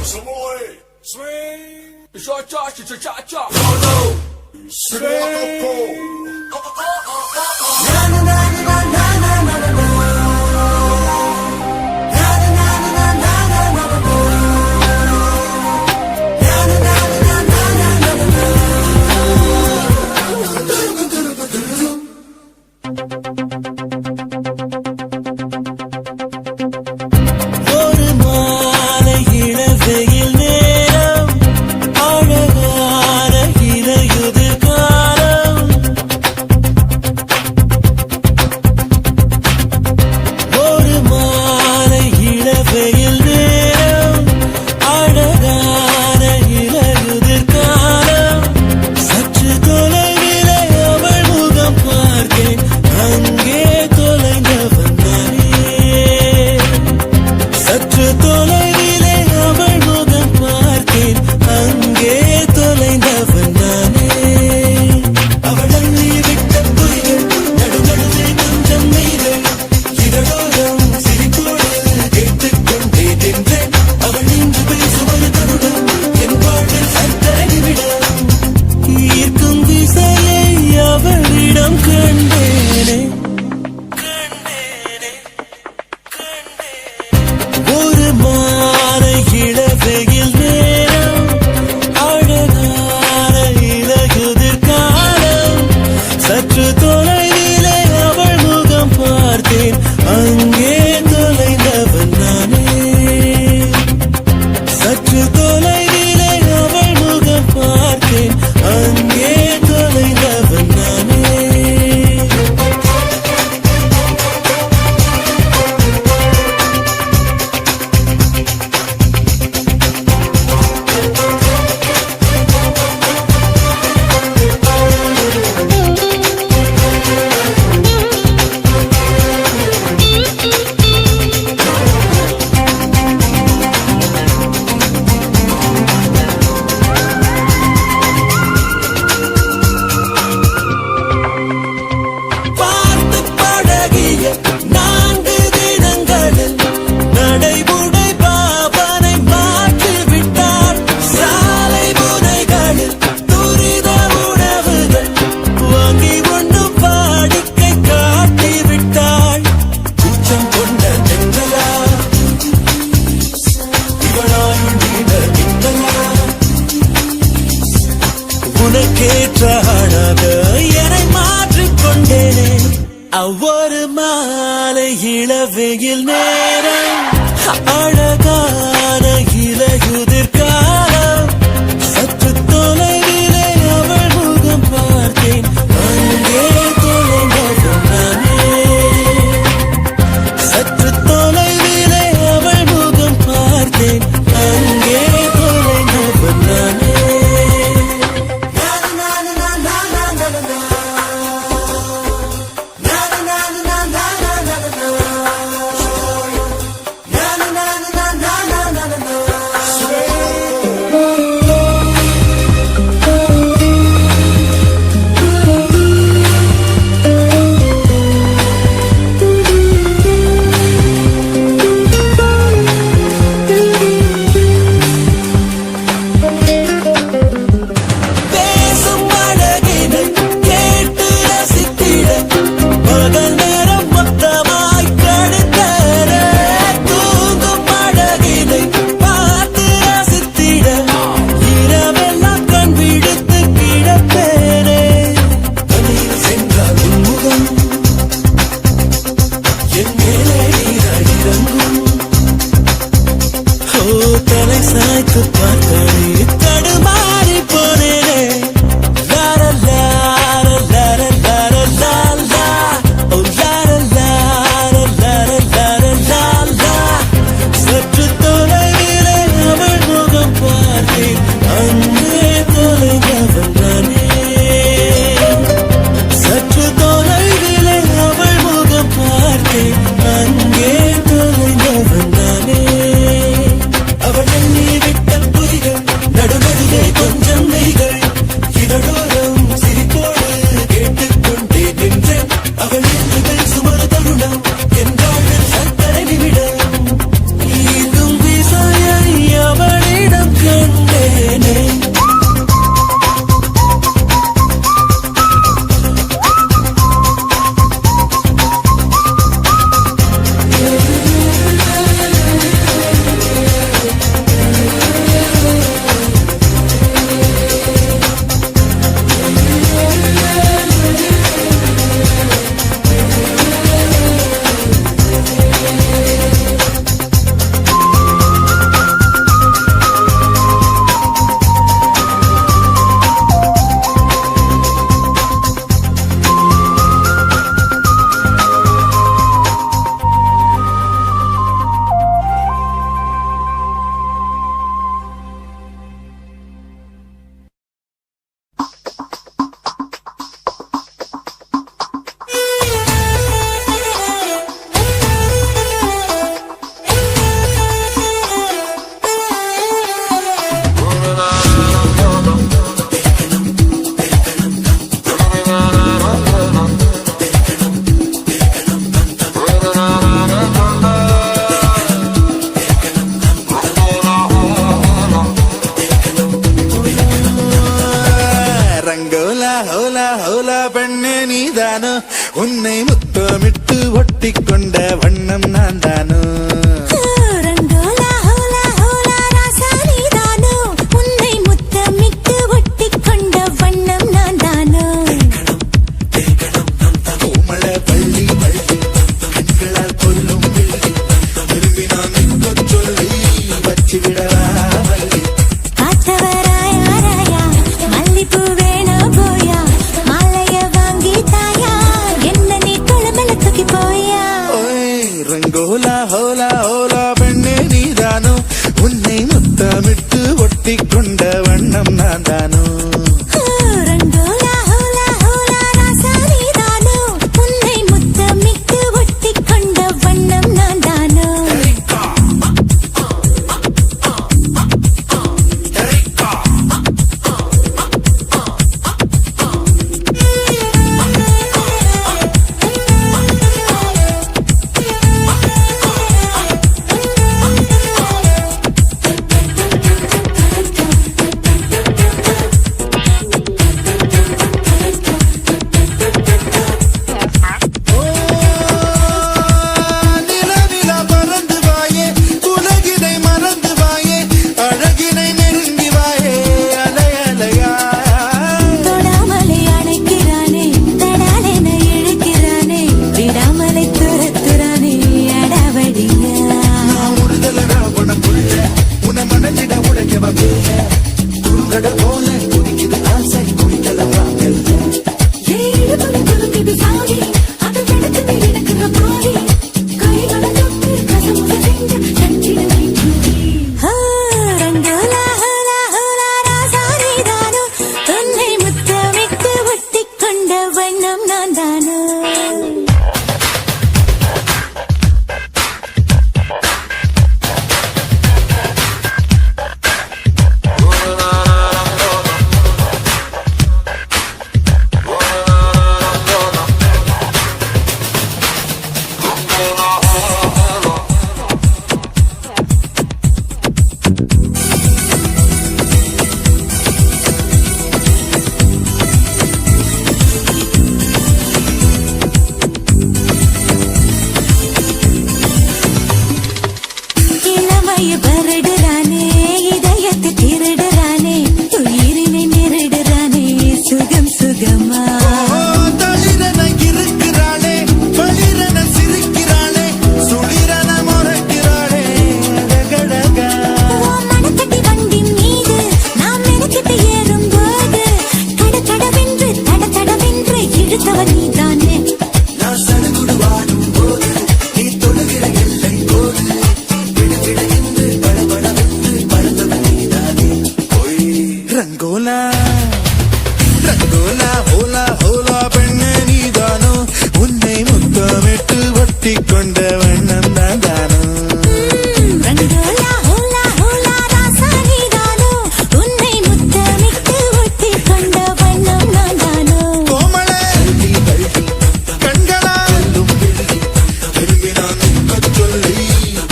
Swing. Cha-cha, cha-cha-cha-cha. Swing. ஒரு மாலை இளவெயில் நேரம் அழகான இலையுதிர் காலம் சற்று தொலைவிலே அவள் முகம் பார்த்தேன் அங்கே தொலைந்தவன் நானே சற்று தொலைவிலே அவள் முகம் பார்த்தேன் அங்கே தொலைந்தவன் நானே தலை சாய்த்து பார்த்தே தடுமாறி போனேனே லார லார லார லார லாலா ஓ லார லார லார லார லாலா சற்று தொலைவிலே அவள் முகம் பார்த்தேன் அங்கே தொலைந்தவன் நானே சற்று தொலைவிலே அவள் முகம் பார்த்தேன் அங்கே தொலைந்தவன் நானே அவள் எண்ணி விட்ட புதிகள் நடுநடுவே உன்னை முத்தமிட்டு ஒட்டிக்கொண்ட வண்ணம் நான் தானோ ரங்கோலா ஹோலா ஹோலா ராசா நீதானோ உன்னை முத்தமிட்டு ஒட்டிக்கொண்ட வண்ணம் நான் தானோ கோமள பள்ளி பள்ளி கண்களால் கொல்லும் பிள்ளை விரும்பி நான் நிற்க சொல்லி வச்சு விடவா வள்ளி காத்தவராயா ராயா மல்லிப்பூ வேணா போயா மாலைய வாங்கி தாயா என்ன நீ கொழுமல தூக்கி போயா ஓய் ரங்கோலா ஹோலா ஹோலா பெண்ணே நீதானோ உன்னை முத்தமிட்டு ஒட்டிக்கொண்ட வண்ணம் நான் தானோ ரங்கோலா ஹோலா ஹோலா ராசா நீதானோ உன்னை முத்தமிட்டு ஒட்டிக்கொண்ட வண்ணம் நான் தானோ நிலவில பறந்து வாயே உலகினை மறந்து வாயே அழகினை நெருங்கி வாயே அலை அலையா தொடாமலை அணைக்கிறானே தடாலென இழுக்கிறானே விடாமலை துரத்துறானே அடவடியா நான் உறுதலடா உனக்குள்ள உன மனதிட உடைக்கவ பேச குறுங்கட போல குடிக்குது ஆசை குடிக்கலவா ஏழுபடி குலுக்குது சாவி அது வெடுக்குது எடுக்கிற பாவி கைகளை தொட்டு கசமுக செஞ்ச கட்டிடனை ரங்கோலா ஹோலா ஹோலா ராசா நீதானோ உன்னை முத்தமிட்டு ஒட்டிக்கொண்ட வண்ணம் நான் தானோ இளமைய பரடுறானே இதயத்தை திருடுறானே உயிரினை நெருடுறானே சுகம் சுகமா தளிரன இருக்கிறாளே பளிரன சிரிக்கிறாளே சுளிரன முறைக்கிறாளே அழகழகா மனக்கட்டி வண்டி மீது நாம் மெனக்கிட்டு ஏறும்போது கடகடவென்று தடதடவென்று இழுத்தவன் நீதானே நான் சடுகுடு வாடும் போது நீ தொடுகிற எல்லை போது விடுவிட என்று படபடவென்று பறந்தவன் நீதானே போய் ரங்கோலா ரங்கோலா ஹோலா ஹோலா பெண்ணே நீதானோ உன்னை முத்தமிட்டு ஒட்டிக்கொண்ட வண்ணம் நான் தானோ ரங்கோலா ஹோலா ஹோலா ராசா நீதானோ உன்னை முத்தமிட்டு ஒட்டிக்கொண்ட வண்ணம் நான் தானோ கோமள கண்களா விரும்பி நான் நிற்க சொல்லி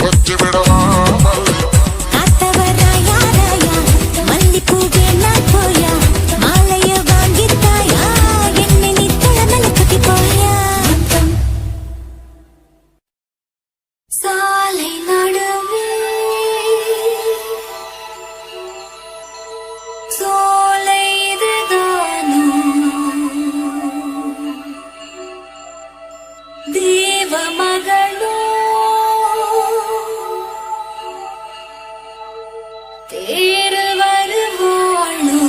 வச்சு விடவா காத்தவராயா ராயா மல்லிப்பூ வேணா போயா மாலைய வாங்கி தாயா என்னை நீ கொழுமல தூக்கி போயா சாலை நடுவே சோலை இதுதானோ தேவ மகளோ தேர் வருவாளோ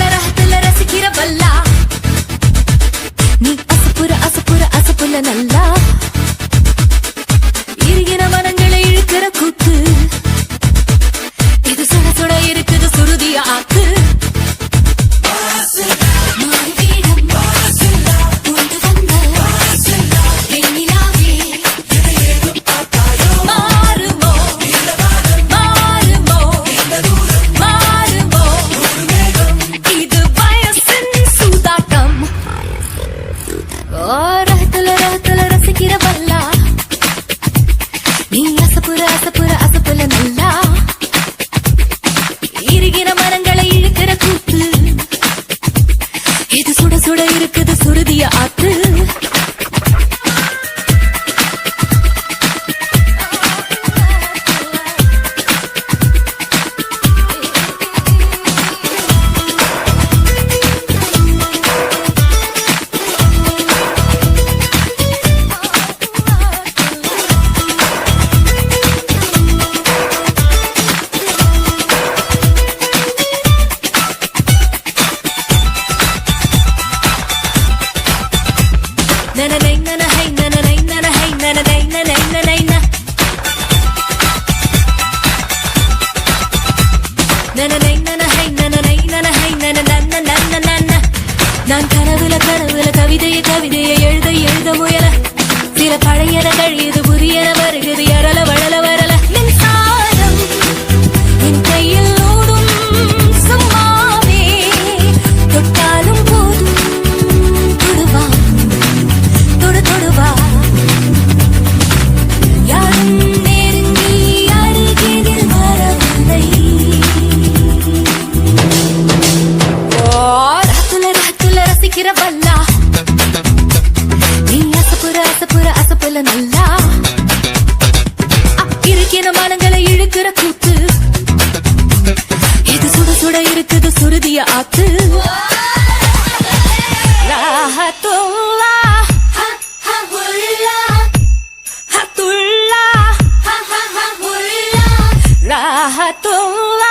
ரஹத்துல ரசிக்கிற பல்லா நீ அசப்புற அசப்புற அசப்புல நல்லா இறுகின மனங்களை இழுக்கிற கூத்து இது சுட சுட இருக்குது சுருதிய ஆத்து ராஹத்துல்லா ஹத்துல்லா ராஹத்துல்லா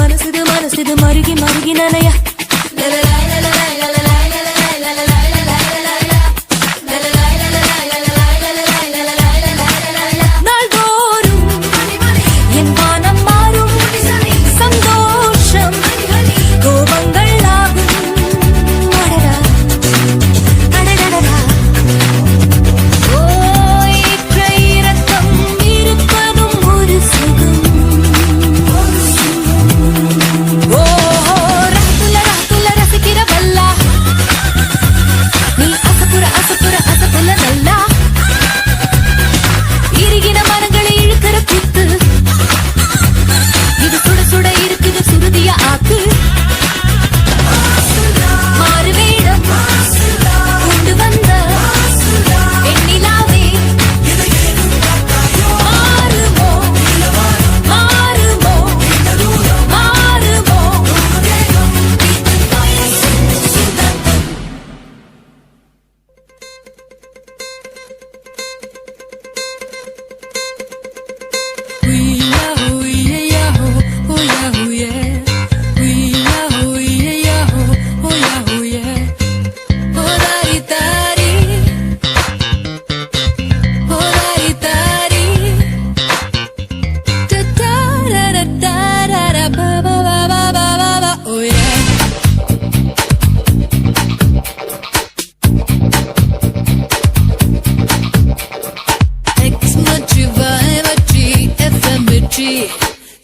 மனசுது மருகி மருகி நனைய நாள்தோறும் என் வானம் மாறும் சந்தோஷம் கோபங்கள் ஆகும் அடடடடா ஓய் கைரக்கம் இருப்பதும் ஒரு சுகம்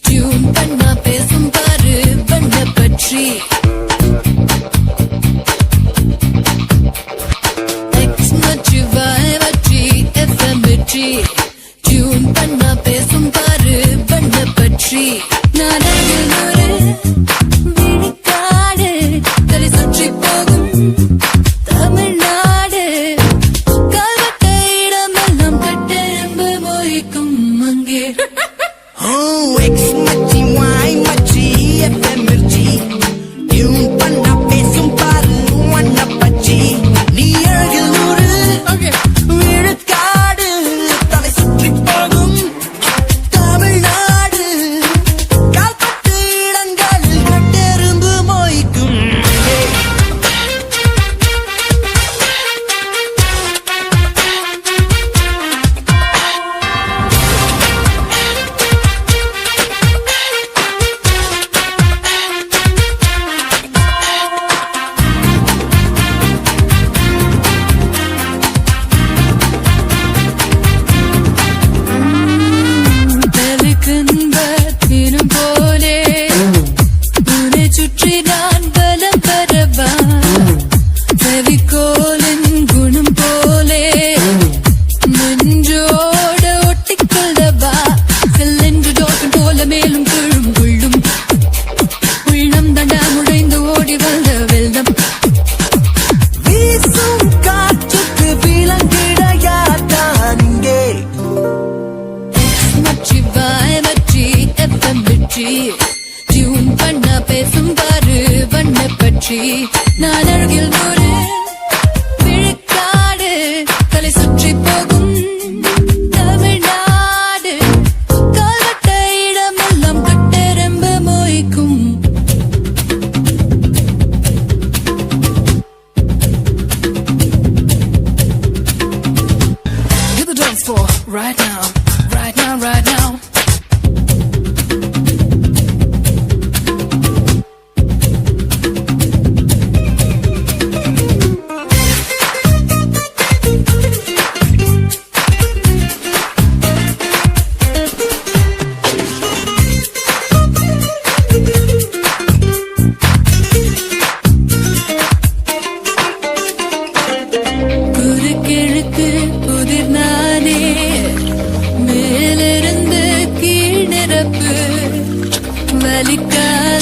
டியூன் பண்ணா பேசும் பாரு பண்ண பற்றி டியூன் பண்ணா பேசும் பாரு பண்ண பற்றி நான் விழிக்காடு தலை சுற்றி போகும் தமிழ்நாடு கால்வட்ட இடமெல்லாம் கட்டெரும்பு மொழிக்கும் அங்கே டியூன் பண்ணா பேசும் பாரு பண்ண பற்றி நான் அருகில் ஒரு விழுக்காடு தலை சுற்றி போகும் தமிழ்நாடு கால்வட்ட இடமெல்லாம் கட்டெரும்பு மொய்க்கும் Get the dance floor right now, right now, right now.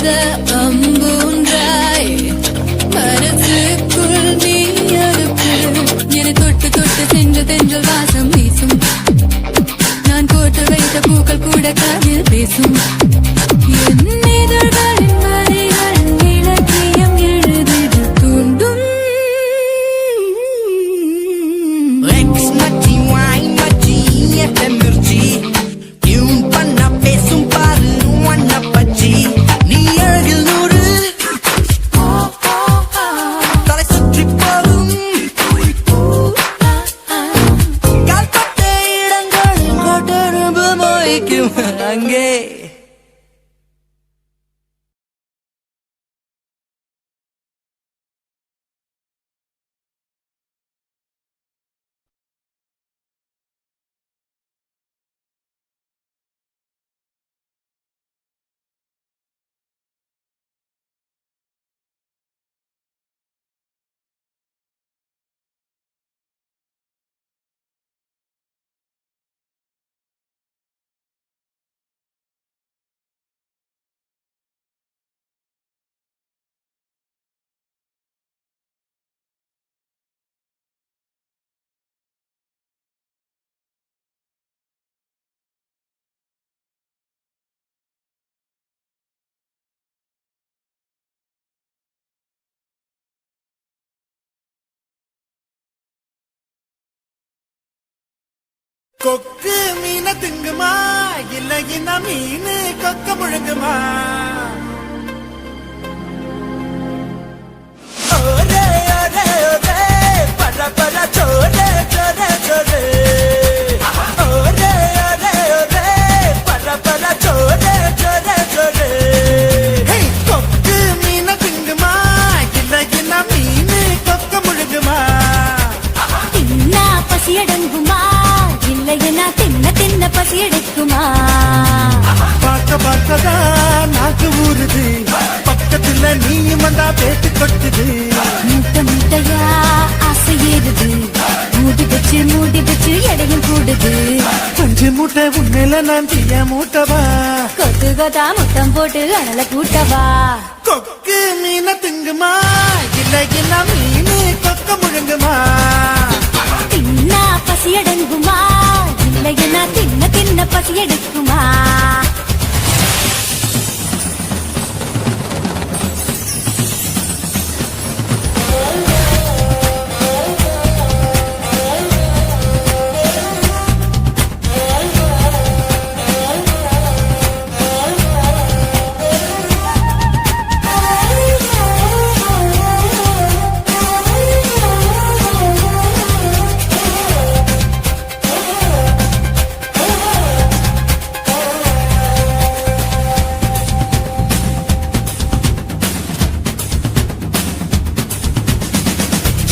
எய்த அம்பூன்றாய் மனசுக்குள் நீ அறுப்பு என்னை தொட்டு தொட்டு சென்று தென்றல் வாசம் வீசும் நான் போட்டு வைத்த பூக்கள் கூட காதில் பேசும் என் இதழ்களின் வரிகள் இலக்கியம் எழுதிட தூண்டும் X மச்சி Y மச்சி மிர்ச்சி டியூன் பண்ண பேசும் பாரு வண்ண பச்சி நீ அழகில் நூறு தலை சுற்றி போகும் கால்பட்ட இடங்கள் கொட்டரும்பு மொய்க்கும் அங்கே கொக்கு மீன திங்குமா இல்லைன்னா மீனு கொக்க முழுங்குமா ஓரே ஓரே ஓரே பர பர சோரே சோரே சோரே ஓரே ஓரே ஓரே பர பர சோரே சோரே சோரே கொக்கு மீன திங்குமா இல்லைன்னா மீனு கொக்க முழுங்குமா தின்னா பசியடங்குமா இல்லையா தின்ன தின்ன பசி எடுக்குமா பார்க்க பார்க்கதான் நாக்கு ஊறுது பக்கத்துல நீயும் வந்தா பேட்டு கொட்டுது முட்டை முட்டையா ஆசை ஏறுது மூடி வச்சு எடையும் கூடுது கொஞ்சம் மூட்டை உண்மையில நான் தீய மூட்டவா கொத்து கொத்தா முட்டம் போட்டு அனல கூட்டவா கொக்கு மீன திங்குமா இல்லைன்னா மீனு கொக்க முழுங்குமா தின்னா பசி அடங்குமா இல்லையா தின்ன தின்ன பசி எடுக்குமா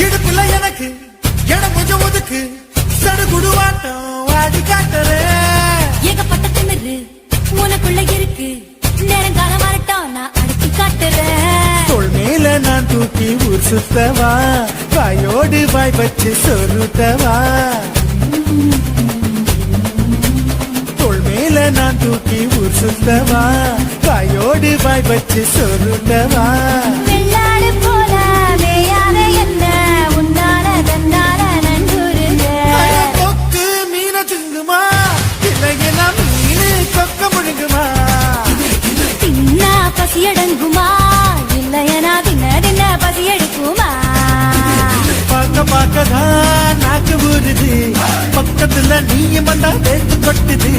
இடுப்புல எனக்கு இடம் கொஞ்சம் ஒதுக்கு சடுகுடுவாட்டம் வாடி காட்டுறேன் ஏகப்பட்ட திமிரு உனக்குள்ள இருக்கு நேரங்காலம் வரட்டும் நான் அடக்கி காட்டுறேன் தோள் மேல நான் தூக்கி ஊர் சுத்தவா வாயோடு வாய் வச்சு சொருத்தவா தோள் மேல நான் தூக்கி ஊர் சுத்தவா வாயோடு வாய் வச்சு சொருத்தவா வெள்ளாடு போல மேயாத என்ன உன்னால தன்னால நன்றுருங்க கொக்கு மீன திங்குமா இல்லைன்னா மீனு கொக்க முழுங்குமா தின்னா பசி அடங்குமா இல்லையா தின்ன தின்ன பசி எடுக்குமா பார்க்க பார்க்கதான் நாக்கு ஊறுது பக்கத்துல நீயும் வந்தா பேத்து கொட்டுது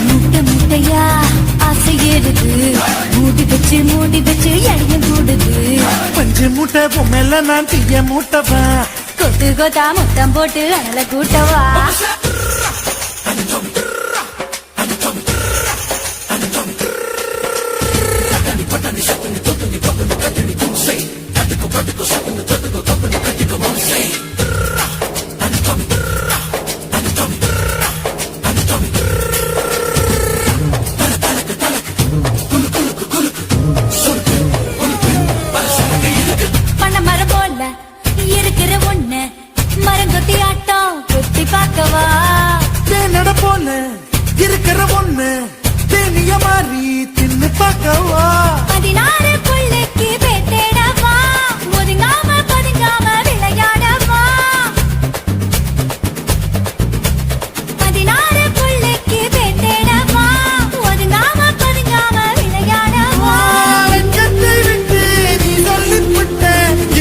முட்டை முட்டையா ஆசை ஏறுது மூடி வச்சு எடையும் கூடுது கொஞ்சம் மூட்டை பொம்மையில நான் தீய மூட்டவா கொத்து கொத்தா முத்தம் போட்டு அனல கூட்டவா பண்ண மரம் போல இருக்கிற ஒண்ணு மரங்கொத்தி ஆட்டம் கொத்தி பார்க்கவா தேனட போல இருக்கிற ஒண்ணு தேனிய மாறி தின்னு பார்க்கவா 16 புள்ளைக்கு பேத்தேடவா ஒதுங்காம பதுங்காம விளையாடவா 16 புள்ளைக்கு பேத்தேடவா ஒதுங்காம பதுங்காம விளையாடவா வெட்கத்தை விட்டு நீ சொல்லிவிட்ட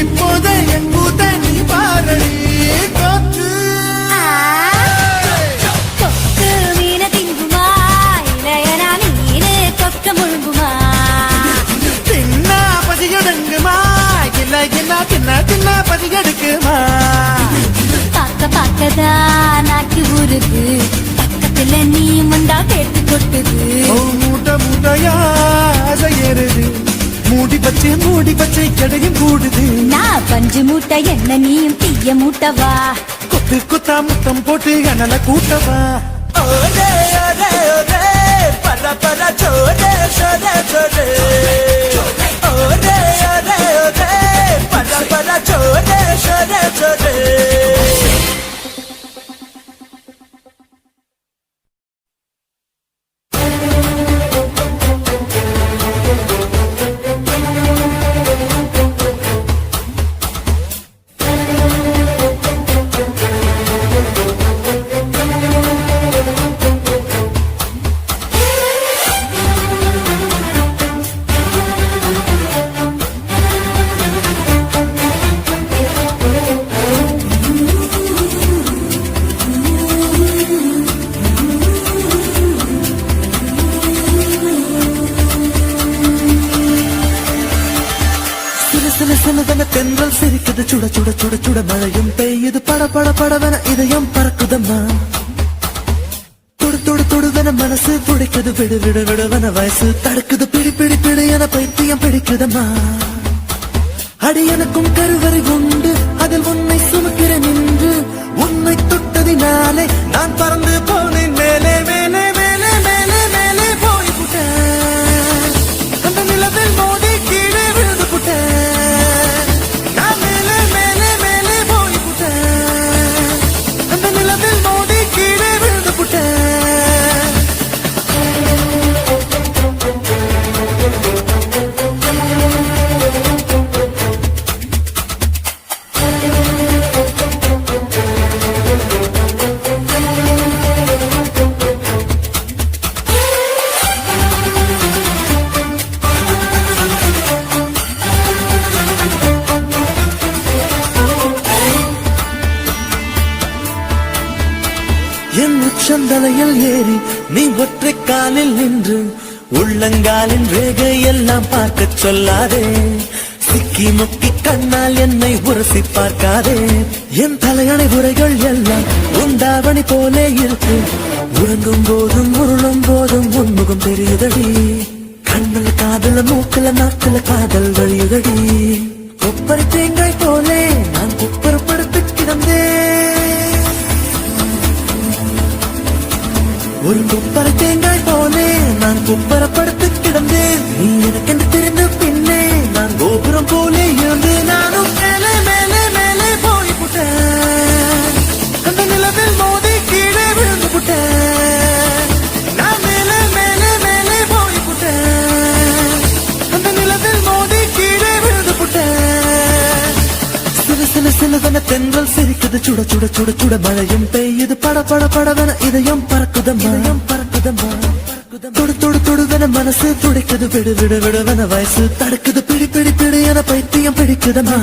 இப்போதே என் கூத்த நீ பாரடி காற்று கொக்கு மீன திங்குமா இளையனா மீனு கொக்க முழுங்குமா தின்னா பதியடங்குமா இல்ல என்ன தின்ன பதியெடுக்குமா பார்க்கதான் நாக்கு ஊறுது பக்கத்துல நீ முண்டா பேட்டு கொட்டுது மூட்டையா ஏறுது மூடி பச்சை கடையும் கூடுது நான் பஞ்சு மூட்டை என்ன நீயும் தீய மூட்டவா குத்தா முத்தம் போட்டு அனல கூட்டவா ஒரே ஒரே ஒரே பர பர சோரே சோரே சோரே ஒரே ஒரே ஒரே பர பர சோரே சோரே சோரே சிலதன தென்றல் சிரிக்குது சுட சுட சுட சுட மழையும் பெய்யுது பட பட படவன இதயம் பறக்குதம்மா தொடுவன மனசு துடிக்குது விடு விடு விடுவன வயசு தடுக்குது பிடி பிடி பிடி என பைத்தியம் பிடிக்குதம்மா அடி எனக்கும் கருவறை உண்டு அதில் உன்னை சுமக்கிறேன் என்று உன்னை தொட்டதினாலே நான் பறந்து போனேன் மேலே மேலே மேலே மேலே மேலே போய்விட்டேன் அந்த நிலவில் மோதி கீழே விழுந்து புட்டேன் நான் மேலே மேலே மேலே போய்விட்டேன் அந்த நிலவில் மோதி கீழே விழுந்து புட்டேன் என் உச்சந்தலையில் ஏறி நீ ஒற்றை காலில் நின்று உள்ளங்காலின் ரேகை எல்லாம் பார்க்க சொல்லாதே சிக்கி முக்கி கண்ணால் என்னை உரசி பார்க்காதே என் தலையணை உரைகள் எல்லாம் உண்டாவணி போலே இருக்கு உறங்கும் போதும் உருளும் போதும் உன்முகம் தெரியுதடி கண்ணில் காதல மூக்கல நாக்கல காதல் வழியுதடி கொப்பரை தேங்காய் போலே நான் குப்பரப்படுத்து கிடந்தேன் ஒரு குப்பரை தேங்காய் போலே நான் குப்பரப்படுத்து கிடந்தேன் நீ எனக்கென்று தெரிந்த பின்னே நான் கோபுரம் போலே இருந்து நானும் மேலே மேலே மேலே போய்விட்டேன் அந்த நிலவில் மோதி கீழே விழுந்து விட்டேன் நான் மேலே மேலே மேலே போய்விட்டேன் அந்த நிலவில் மோதி கீழே விழுந்து விட்டேன் சிலதன தென்றல் சிரிக்குது சுட சுட சுட சுட மழையும் பெய்யுது பட பட படவன இதயம் பறக்குதம்மா தொடுவன மனசு துடிக்குது விடு விடு விடுவன வயசு தடுக்குது பிடி பிடி பிடி என பைத்தியம் பிடிக்குதம்மா